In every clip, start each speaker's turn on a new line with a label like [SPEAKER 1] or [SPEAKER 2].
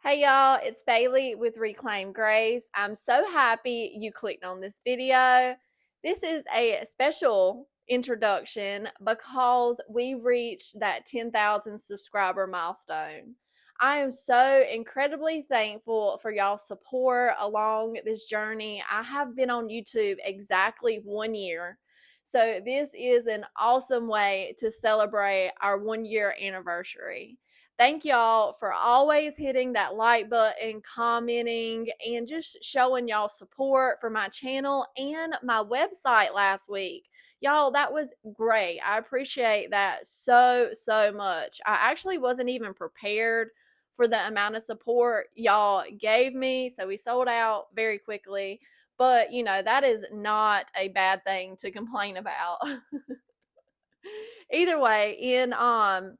[SPEAKER 1] Hey y'all, it's Bailey with Reclaim Grace. I'm so happy you clicked on this video. This is a special introduction because we reached that 10,000 subscriber milestone. I am so incredibly thankful for y'all's support along this journey. I have been on YouTube exactly 1 year. So this is an awesome way to celebrate our 1 year anniversary. Thank y'all for always hitting that like button, commenting, and just showing y'all support for my channel and my website last week. Y'all, that was great. I appreciate that so much. I actually wasn't even prepared for the amount of support y'all gave me, so we sold out very quickly. But, that is not a bad thing to complain about. Either way, in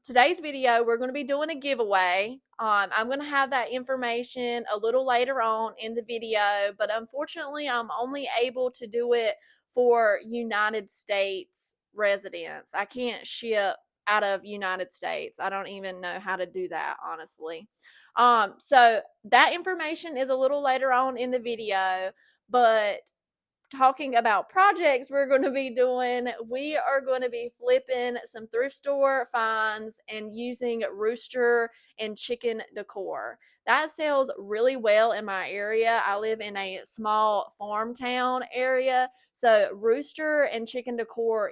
[SPEAKER 1] today's video, we're going to be doing a giveaway. I'm going to have that information a little later on in the video, but unfortunately, I'm only able to do it for United States residents. I can't ship out of United States. I don't even know how to do that, honestly. So that information is a little later on in the video, but talking about projects we're going to be doing, we are going to be flipping some thrift store finds and using Rooster and chicken decor. That sells really well in my area. I live in a small farm town area, so Rooster and chicken decor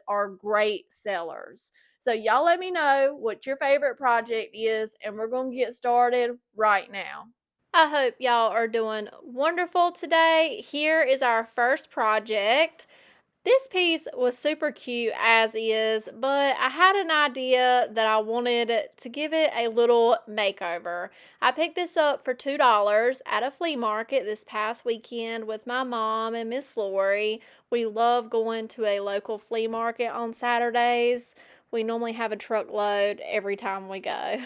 [SPEAKER 1] are great sellers. So y'all let me know what your favorite project is, and we're going to get started right now. I hope y'all are doing wonderful today. Here is our first project. This piece was super cute as is, but I had an idea that I wanted to give it a little makeover. I picked this up for $2 at a flea market this past weekend with my mom and Miss Lori. We love going to a local flea market on Saturdays. We normally have a truckload every time we go.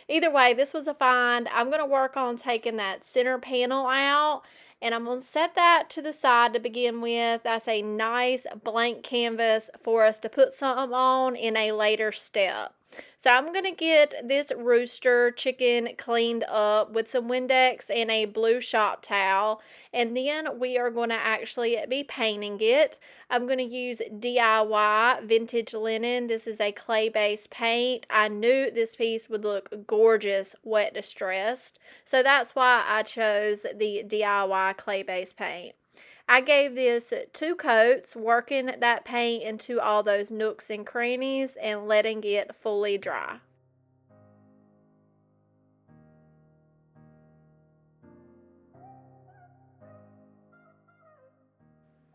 [SPEAKER 1] Either way, this was a find. I'm going to work on taking that center panel out, and I'm going to set that to the side to begin with. That's a nice blank canvas for us to put something on in a later step. So I'm going to get this Rooster chicken cleaned up with some Windex and a blue shop towel, and then we are going to actually be painting it. I'm going to use DIY vintage linen. This is a clay-based paint. I knew this piece would look gorgeous wet distressed, so that's why I chose the DIY clay-based paint. I gave this 2 coats, working that paint into all those nooks and crannies and letting it fully dry.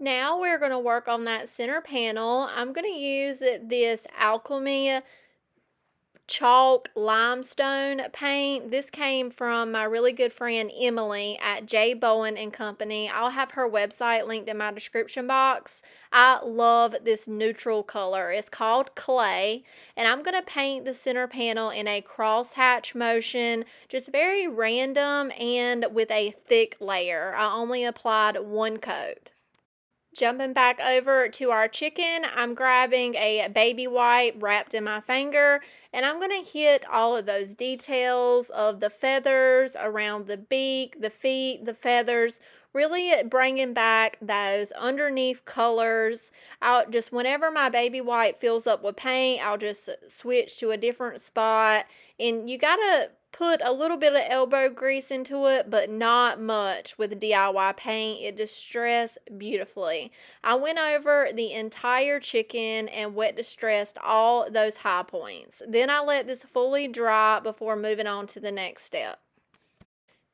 [SPEAKER 1] Now we're going to work on that center panel. I'm going to use this Alchemy chalk limestone paint. This came from my really good friend Emily at J Bowen and Company. I'll have her website linked in my description box. I love this neutral color. It's called Clay, and I'm going to paint the center panel in a crosshatch motion, just very random and with a thick layer. I only applied 1 coat. Jumping back over to our chicken, I'm grabbing a baby wipe wrapped in my finger, and I'm going to hit all of those details of the feathers around the beak, the feet, the feathers, really bringing back those underneath colors. Whenever my baby wipe fills up with paint, I'll just switch to a different spot, and you got to put a little bit of elbow grease into it, but not much with DIY paint. It distressed beautifully. I went over the entire chicken and wet distressed all those high points. Then I let this fully dry before moving on to the next step.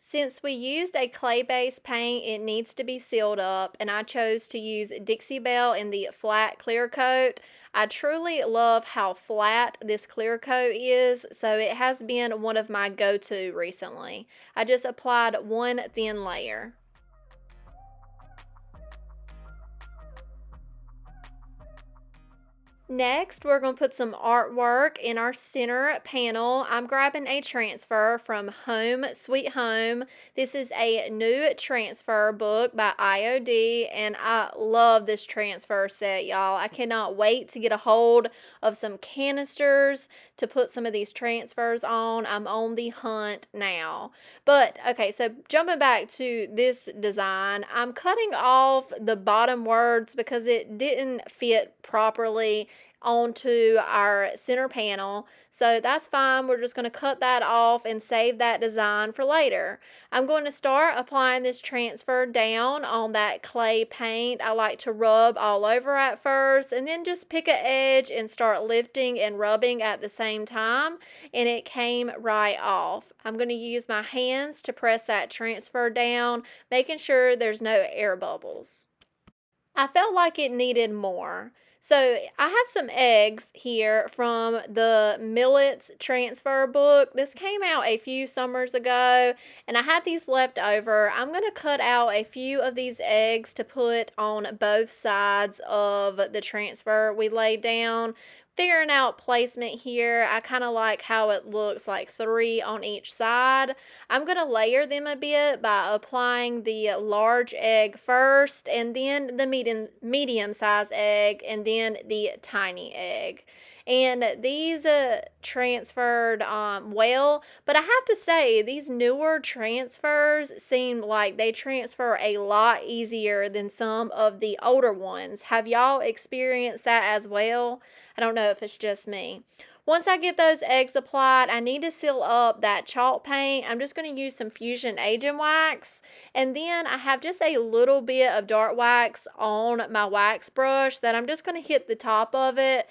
[SPEAKER 1] Since we used a clay-based paint, it needs to be sealed up, and I chose to use Dixie Belle in the flat clear coat. I truly love how flat this clear coat is, so it has been one of my go-to recently. I just applied 1 thin layer. Next, we're going to put some artwork in our center panel. I'm grabbing a transfer from Home Sweet Home. This is a new transfer book by IOD, and I love this transfer set, y'all. I cannot wait to get a hold of some canisters to put some of these transfers on. I'm on the hunt now. But, okay, so jumping back to this design, I'm cutting off the bottom words because it didn't fit properly onto our center panel. So that's fine. We're just going to cut that off and save that design for later. I'm going to start applying this transfer down on that clay paint. I like to rub all over at first and then just pick an edge and start lifting and rubbing at the same time, and it came right off. I'm going to use my hands to press that transfer down, making sure there's no air bubbles. I felt like it needed more. So I have some eggs here from the Millets transfer book. This came out a few summers ago, and I had these left over. I'm going to cut out a few of these eggs to put on both sides of the transfer we laid down. Figuring out placement here. I kind of like how it looks, like 3 on each side. I'm going to layer them a bit by applying the large egg first, and then the medium size egg, and then the tiny egg. And these transferred well, but I have to say these newer transfers seem like they transfer a lot easier than some of the older ones. Have y'all experienced that as well? I don't know if it's just me. Once I get those eggs applied, I need to seal up that chalk paint. I'm just going to use some Fusion Agent Wax. And then I have just a little bit of dark wax on my wax brush that I'm just going to hit the top of it.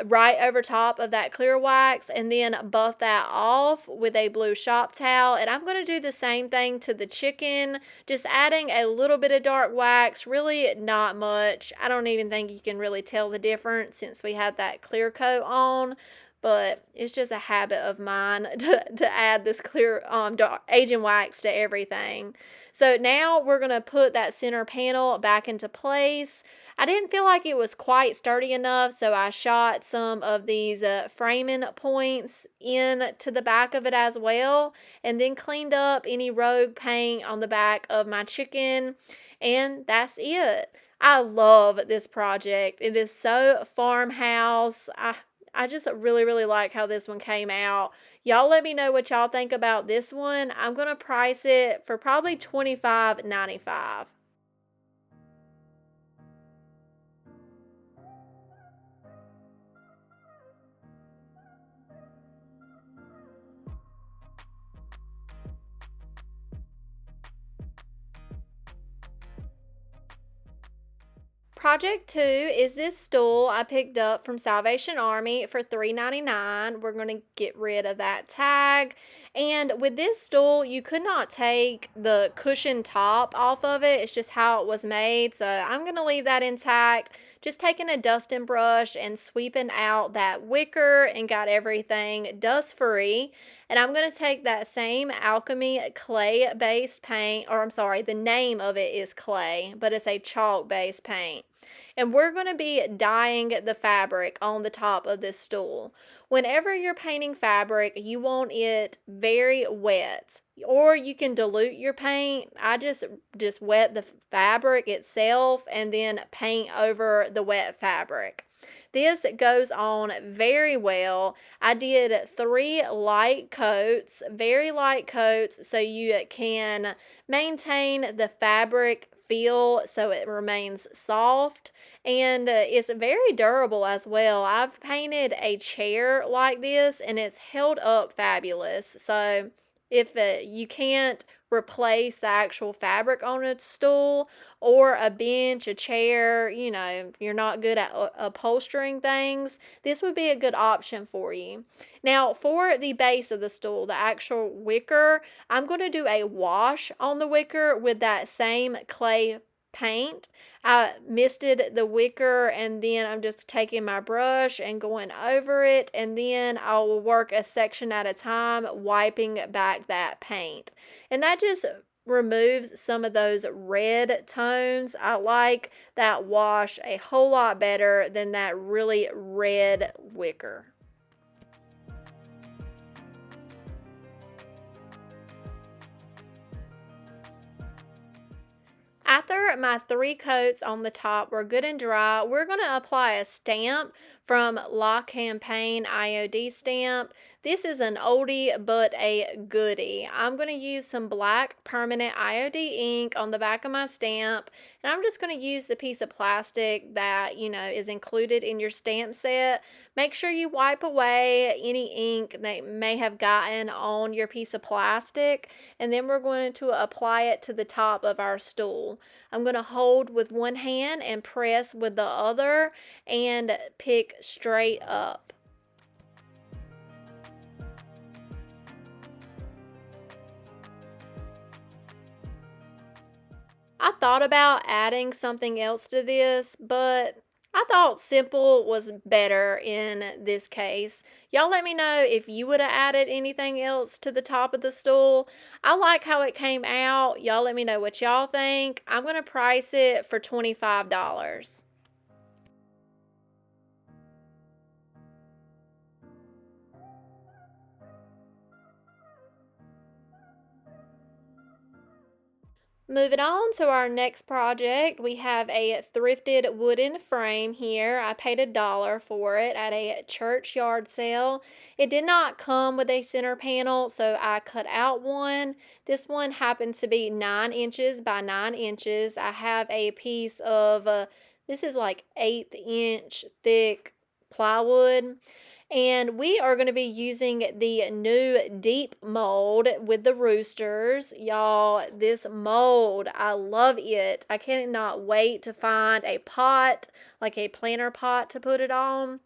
[SPEAKER 1] Right over top of that clear wax, and then buff that off with a blue shop towel. And I'm going to do the same thing to the chicken, just adding a little bit of dark wax, really not much. I don't even think you can really tell the difference since we had that clear coat on, but it's just a habit of mine to add this clear dark agent wax to everything. So now we're going to put that center panel back into place. I didn't feel like it was quite sturdy enough, so I shot some of these framing points in to the back of it as well, and then cleaned up any rogue paint on the back of my chicken, and that's it. I love this project. It is so farmhouse. I just really, really like how this one came out. Y'all let me know what y'all think about this one. I'm going to price it for probably $25.95. Project 2 is this stool I picked up from Salvation Army for $3.99. We're going to get rid of that tag. And with this stool, you could not take the cushion top off of it. It's just how it was made. So I'm going to leave that intact. Just taking a dusting brush and sweeping out that wicker and got everything dust free. And I'm going to take that same Alchemy clay based paint, or I'm sorry, the name of it is clay, but it's a chalk based paint. And we're going to be dyeing the fabric on the top of this stool. Whenever you're painting fabric, you want it very wet, or you can dilute your paint. I just wet the fabric itself and then paint over the wet fabric. This goes on very well. I did 3 light coats, very light coats, so you can maintain the fabric feel so it remains soft, and it's very durable as well. I've painted a chair like this and it's held up fabulous. So if you can't replace the actual fabric on a stool or a bench, a chair, you're not good at upholstering things, this would be a good option for you. Now, for the base of the stool, the actual wicker, I'm going to do a wash on the wicker with that same clay paint. I misted the wicker, and then I'm just taking my brush and going over it, and then I will work a section at a time, wiping back that paint. And that just removes some of those red tones. I like that wash a whole lot better than that really red wicker. After my 3 coats on the top were good and dry, we're going to apply a stamp from La Campagne IOD stamp. This is an oldie but a goodie. I'm going to use some black permanent IOD ink on the back of my stamp, and I'm just going to use the piece of plastic that, is included in your stamp set. Make sure you wipe away any ink that may have gotten on your piece of plastic, and then we're going to apply it to the top of our stool. I'm going to hold with one hand and press with the other and pick straight up. I thought about adding something else to this, but I thought simple was better in this case. Y'all let me know if you would have added anything else to the top of the stool. I like how it came out. Y'all let me know what y'all think. I'm going to price it for $25. Moving on to our next project, we have a thrifted wooden frame here. I paid $1 for it at a church yard sale. It did not come with a center panel, so I cut out one. This one happens to be 9 inches by 9 inches. I have a piece of, this is like 1/8 inch thick plywood. And we are going to be using the new deep mold with the roosters. Y'all, this mold, I love it. I cannot wait to find a pot, like a planter pot to put it on.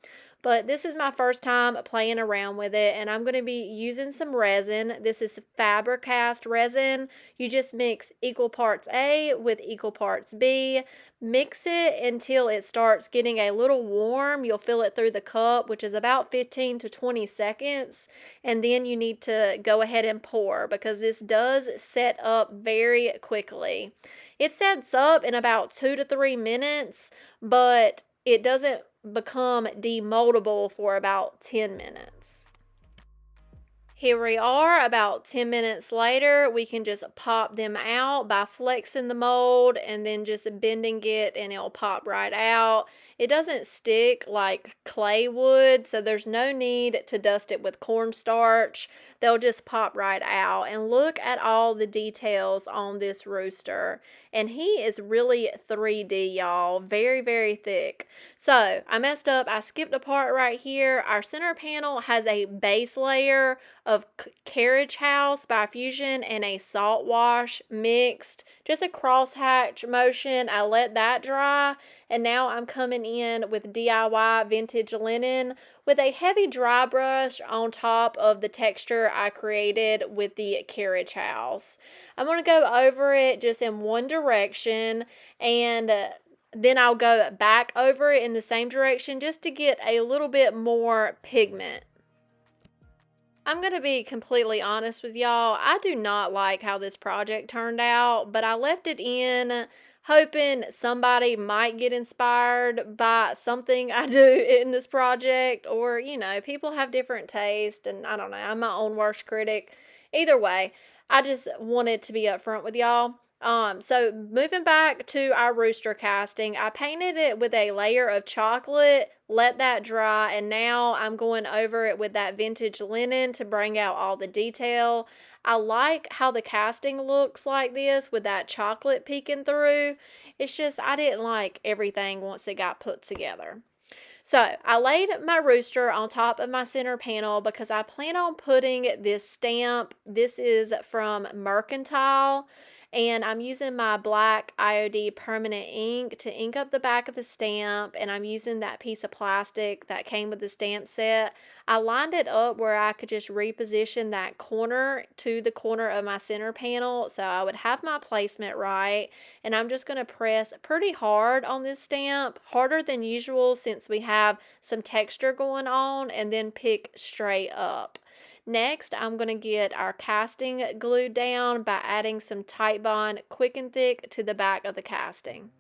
[SPEAKER 1] But this is my first time playing around with it, and I'm going to be using some resin. This is Faber-Cast resin. You just mix equal parts A with equal parts B. Mix it until it starts getting a little warm. You'll feel it through the cup, which is about 15 to 20 seconds. And then you need to go ahead and pour, because this does set up very quickly. It sets up in about 2 to 3 minutes, but it doesn't become demoldable for about 10 minutes. Here we are about 10 minutes later. We can just pop them out by flexing the mold and then just bending it, and it'll pop right out. It doesn't stick like clay would, so there's no need to dust it with cornstarch. They'll just pop right out. And look at all the details on this rooster. And he is really 3D, y'all. Very, very thick. So I messed up. I skipped a part right here. Our center panel has a base layer of Carriage House by Fusion and a salt wash mixed. Just a crosshatch motion. I let that dry, and now I'm coming in with DIY vintage linen with a heavy dry brush on top of the texture I created with the Carriage House. I'm going to go over it just in one direction, and then I'll go back over it in the same direction just to get a little bit more pigment. I'm going to be completely honest with y'all. I do not like how this project turned out, but I left it in hoping somebody might get inspired by something I do in this project, or, people have different taste, and I don't know, I'm my own worst critic. Either way, I just wanted to be upfront with y'all. So moving back to our rooster casting, I painted it with a layer of chocolate, let that dry, and now I'm going over it with that vintage linen to bring out all the detail. I like how the casting looks like this with that chocolate peeking through. It's just I didn't like everything once it got put together. So I laid my rooster on top of my center panel because I plan on putting this stamp. This is from Mercantile, and I'm using my black IOD permanent ink to ink up the back of the stamp, and I'm using that piece of plastic that came with the stamp set. I lined it up where I could just reposition that corner to the corner of my center panel so I would have my placement right, and I'm just going to press pretty hard on this stamp, harder than usual since we have some texture going on, and then pick straight up. Next, I'm going to get our casting glued down by adding some Titebond Quick and Thick to the back of the casting.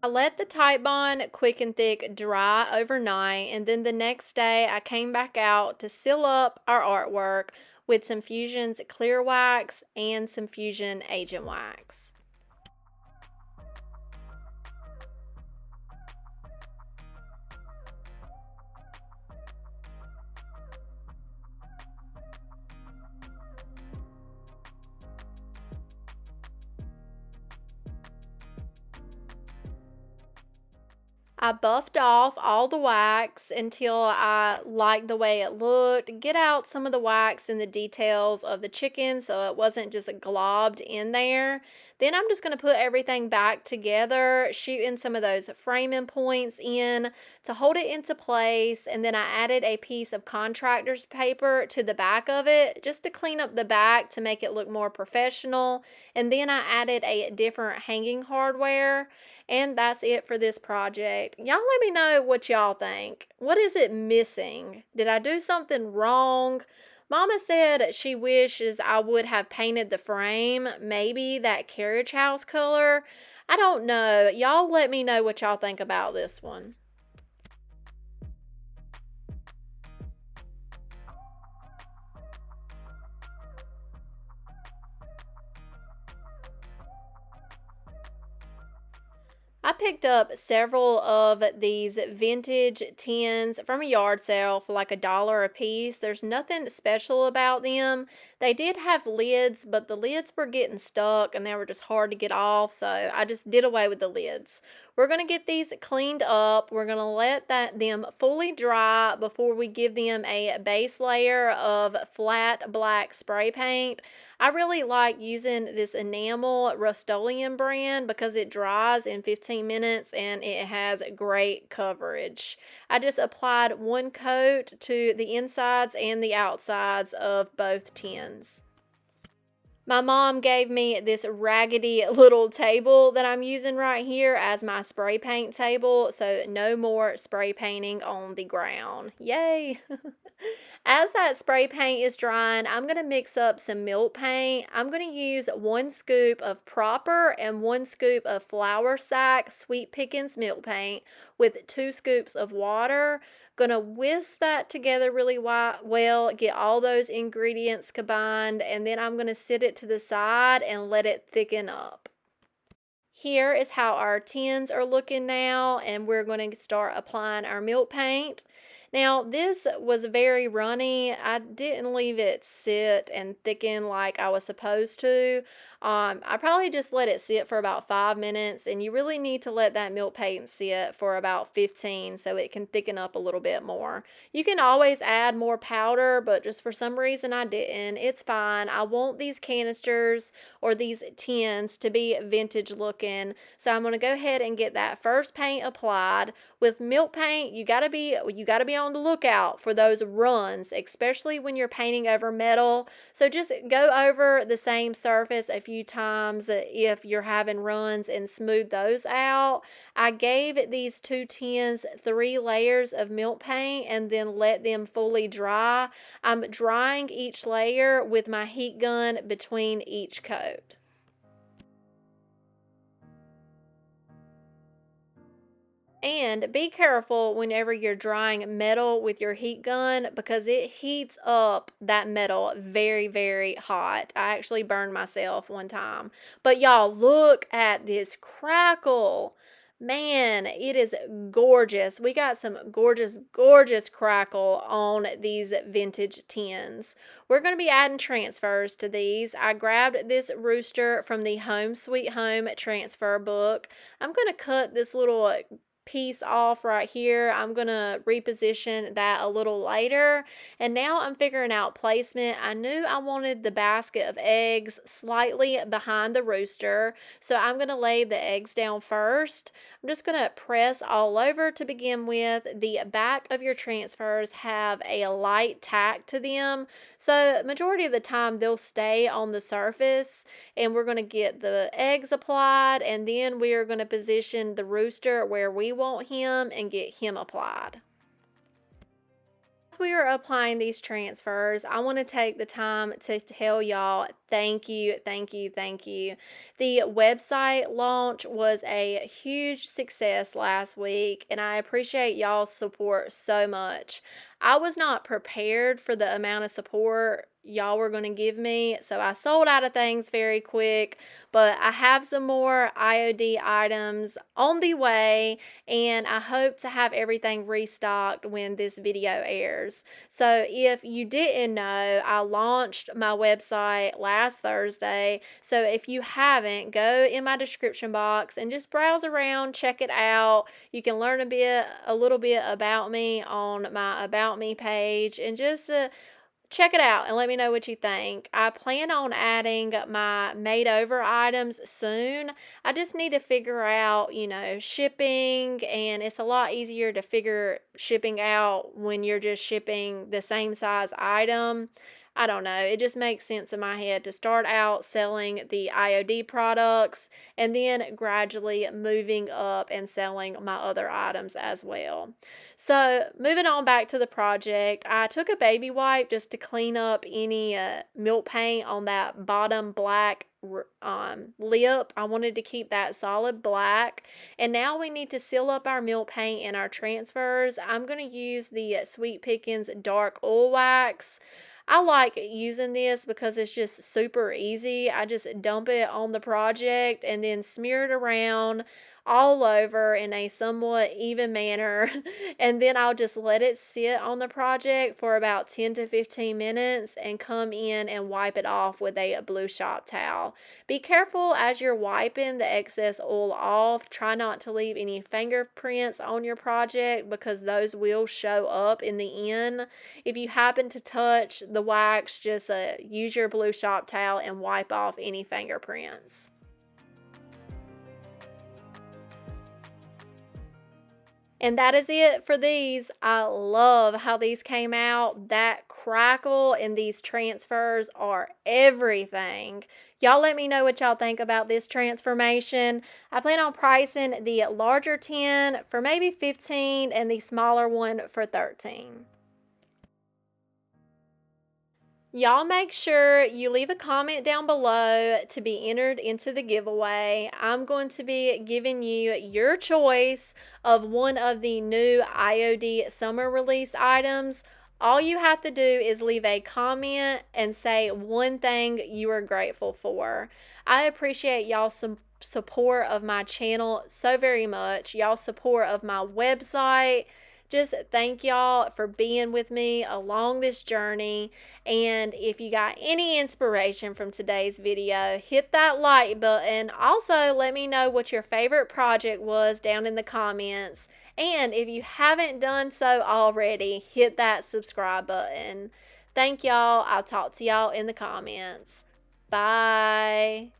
[SPEAKER 1] I let the Titebond Quick and Thick dry overnight, and then the next day I came back out to seal up our artwork with some Fusion's clear wax and some Fusion agent wax. I buffed off all the wax until I liked the way it looked. Get out some of the wax and the details of the chicken so it wasn't just globbed in there. Then I'm just going to put everything back together, shooting some of those framing points in to hold it into place. And then I added a piece of contractor's paper to the back of it just to clean up the back to make it look more professional. And then I added a different hanging hardware. And that's it for this project. Y'all let me know what y'all think. What is it missing? Did I do something wrong? Mama said she wishes I would have painted the frame, maybe that carriage house color. I don't know. Y'all let me know what y'all think about this one. I picked up several of these vintage tins from a yard sale for like $1 a piece. There's nothing special about them. They did have lids, but the lids were getting stuck and they were just hard to get off, so I just did away with the lids. We're going to get these cleaned up. We're going to let them fully dry before we give them a base layer of flat black spray paint. I really like using this enamel Rust-Oleum brand because it dries in 15 minutes and it has great coverage. I just applied one coat to the insides and the outsides of both tins. My mom gave me this raggedy little table that I'm using right here as my spray paint table, so no more spray painting on the ground. Yay! As that spray paint is drying, I'm going to mix up some milk paint. I'm going to use 1 scoop of proper and 1 scoop of Flour Sack Sweet Pickins milk paint with 2 scoops of water. Going to whisk that together really well, get all those ingredients combined, and then I'm going to sit it to the side and let it thicken up. Here is how our tins are looking now, and we're going to start applying our milk paint. Now, this was very runny. I didn't leave it sit and thicken like I was supposed to. I probably just let it sit for about 5 minutes, and you really need to let that milk paint sit for about 15 so it can thicken up a little bit more. You can always add more powder, but just for some reason I didn't. It's fine. I want these canisters or these tins to be vintage looking, so I'm going to go ahead and get that first paint applied. With milk paint, you got to be on the lookout for those runs, especially when you're painting over metal. So just go over the same surface a few times if you're having runs and smooth those out. I gave these 2 tins 3 layers of milk paint and then let them fully dry. I'm drying each layer with my heat gun between each coat. And be careful whenever you're drying metal with your heat gun because it heats up that metal very, very hot. I actually burned myself one time. But y'all, look at this crackle. Man, it is gorgeous. We got some gorgeous, gorgeous crackle on these vintage tins. We're going to be adding transfers to these. I grabbed this Rooster from the Home Sweet Home transfer book. I'm going to cut this little piece off right here. I'm going to reposition that a little later. And now I'm figuring out placement. I knew I wanted the basket of eggs slightly behind the rooster. So I'm going to lay the eggs down first. I'm just going to press all over to begin with. The back of your transfers have a light tack to them. So majority of the time they'll stay on the surface, and we're going to get the eggs applied, and then we are going to position the rooster where we want him and get him applied. As we are applying these transfers, I want to take the time to tell y'all thank you, thank you, thank you. The website launch was a huge success last week, and I appreciate y'all's support so much. I was not prepared for the amount of support y'all were going to give me, so I sold out of things very quick, but I have some more IOD items on the way, and I hope to have everything restocked when this video airs. So if you didn't know, I launched my website last Thursday, so if you haven't, go in my description box and just browse around, check it out. You can learn a little bit about me on my About Me page, and just check it out and let me know what you think. I plan on adding my made over items soon. I just need to figure out, shipping, and it's a lot easier to figure shipping out when you're just shipping the same size item. I don't know. It just makes sense in my head to start out selling the IOD products and then gradually moving up and selling my other items as well. So moving on back to the project, I took a baby wipe just to clean up any milk paint on that bottom black lip. I wanted to keep that solid black. And now we need to seal up our milk paint and our transfers. I'm going to use the Sweet Pickins Dark Oil Wax. I like using this because it's just super easy. I just dump it on the project and then smear it around all over in a somewhat even manner, and then I'll just let it sit on the project for about 10 to 15 minutes and come in and wipe it off with a blue shop towel. Be careful as you're wiping the excess oil off. Try not to leave any fingerprints on your project because those will show up in the end. If you happen to touch the wax, just use your blue shop towel and wipe off any fingerprints. And that is it for these. I love how these came out. That crackle in these transfers are everything. Y'all let me know what y'all think about this transformation. I plan on pricing the larger 10 for maybe 15 and the smaller one for 13. Y'all make sure you leave a comment down below to be entered into the giveaway. I'm going to be giving you your choice of one of the new IOD summer release items. All you have to do is leave a comment and say one thing you are grateful for. I appreciate y'all's support of my channel so very much. Y'all's support of my website. Just thank y'all for being with me along this journey. And if you got any inspiration from today's video, hit that like button. Also, let me know what your favorite project was down in the comments. And if you haven't done so already, hit that subscribe button. Thank y'all. I'll talk to y'all in the comments. Bye.